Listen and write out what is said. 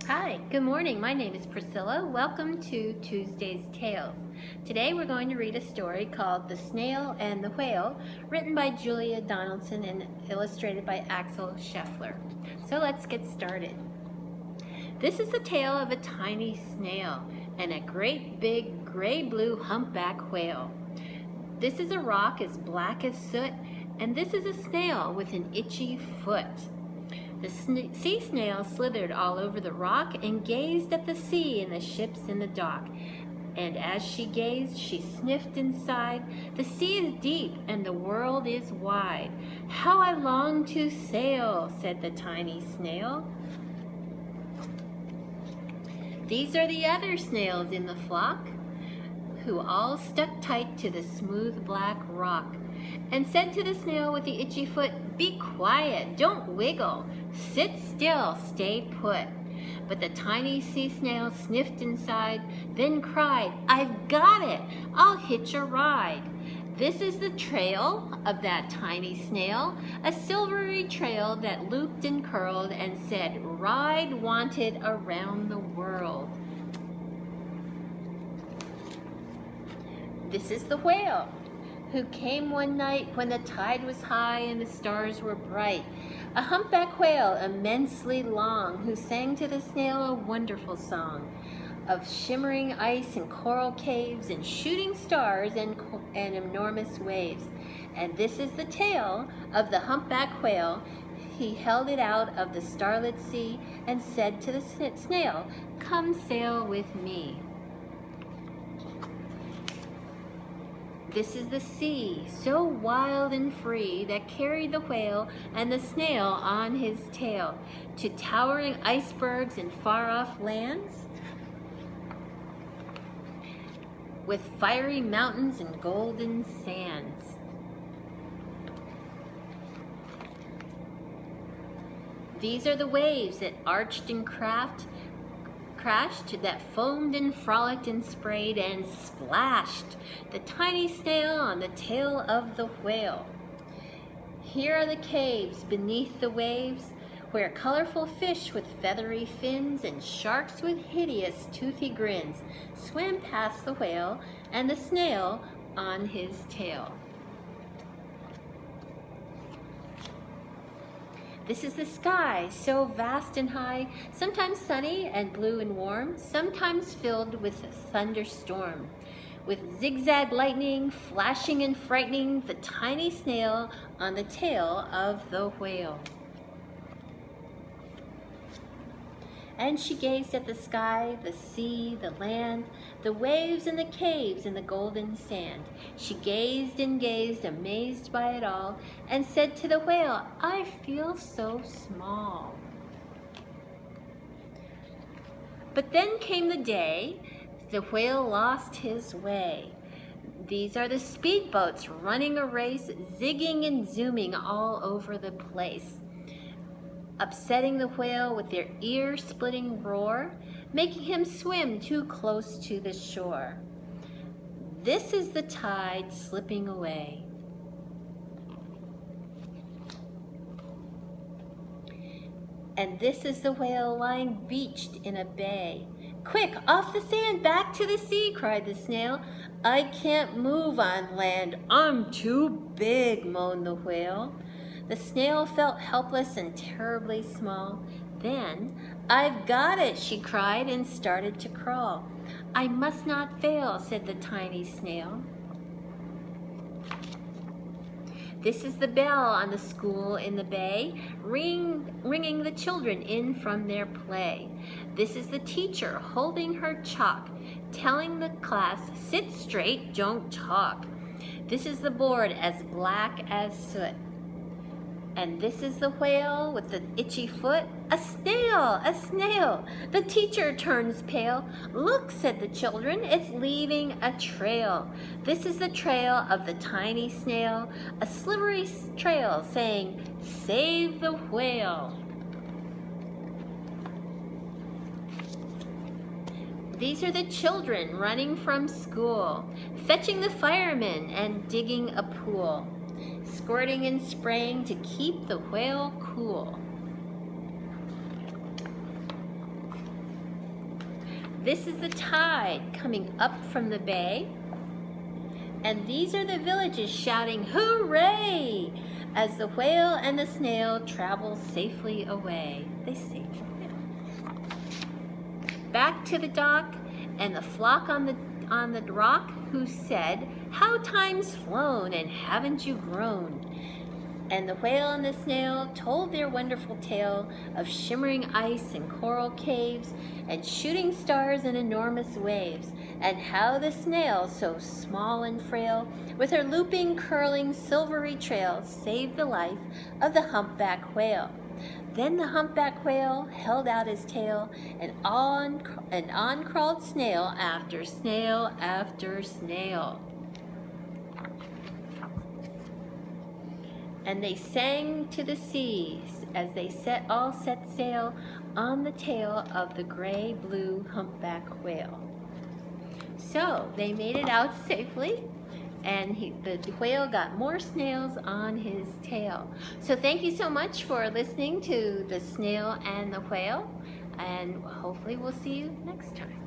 Hi, good morning. My name is Priscilla. Welcome to Tuesday's Tales. Today we're going to read a story called The Snail and the Whale, written by Julia Donaldson and illustrated by Axel Scheffler. So let's get started. This is the tale of a tiny snail and a great big gray-blue humpback whale. This is a rock as black as soot, and this is a snail with an itchy foot. The sea snail slithered all over the rock and gazed at the sea and the ships in the dock. And as she gazed, she sniffed and sighed, "The sea is deep and the world is wide. How I long to sail," said the tiny snail. These are the other snails in the flock, who all stuck tight to the smooth black rock, and said to the snail with the itchy foot, "Be quiet, don't wiggle, sit still, stay put." But the tiny sea snail sniffed and sighed, then cried, "I've got it, I'll hitch a ride." This is the trail of that tiny snail, a silvery trail that looped and curled and said, "Ride wanted around the world." This is the whale, who came one night when the tide was high and the stars were bright. A humpback whale immensely long, who sang to the snail a wonderful song of shimmering ice and coral caves and shooting stars and enormous waves. And this is the tale of the humpback whale. He held it out of the starlit sea and said to the snail, "Come sail with me." This is the sea, so wild and free, that carried the whale and the snail on his tail to towering icebergs and far-off lands, with fiery mountains and golden sands. These are the waves that arched and crashed, that foamed and frolicked and sprayed and splashed the tiny snail on the tail of the whale. Here are the caves beneath the waves, where colorful fish with feathery fins and sharks with hideous toothy grins swam past the whale and the snail on his tail. This is the sky, so vast and high, sometimes sunny and blue and warm, sometimes filled with a thunderstorm, with zigzag lightning flashing and frightening the tiny snail on the tail of the whale. And she gazed at the sky, the sea, the land, the waves and the caves and the golden sand. She gazed and gazed, amazed by it all, and said to the whale, "I feel so small." But then came the day the whale lost his way. These are the speedboats running a race, zigging and zooming all over the place, upsetting the whale with their ear-splitting roar, making him swim too close to the shore. This is the tide slipping away. And this is the whale lying beached in a bay. "Quick, off the sand, back to the sea," cried the snail. "I can't move on land, I'm too big," moaned the whale. The snail felt helpless and terribly small. Then, "I've got it," she cried and started to crawl. "I must not fail," said the tiny snail. This is the bell on the school in the bay, ringing the children in from their play. This is the teacher holding her chalk, telling the class, "Sit straight, don't talk." This is the board as black as soot. And this is the whale with the itchy foot. "A snail, a snail!" The teacher turns pale. "Look," said the children, "it's leaving a trail." This is the trail of the tiny snail, a slivery trail saying, "Save the whale." These are the children running from school, fetching the firemen and digging a pool, squirting and spraying to keep the whale cool. This is the tide coming up from the bay. And these are the villages shouting, hooray! As the whale and the snail travel safely away. They say, back to the dock, and the flock on the rock, who said, how time's flown, and haven't you grown? And the whale and the snail told their wonderful tale of shimmering ice and coral caves, and shooting stars and enormous waves, and how the snail, so small and frail, with her looping, curling, silvery trail, saved the life of the humpback whale. Then the humpback whale held out his tail, and on crawled snail after snail after snail. And they sang to the sea as they all set sail on the tail of the gray-blue humpback whale. So they made it out safely, and the whale got more snails on his tail. So thank you so much for listening to The Snail and the Whale, and hopefully we'll see you next time.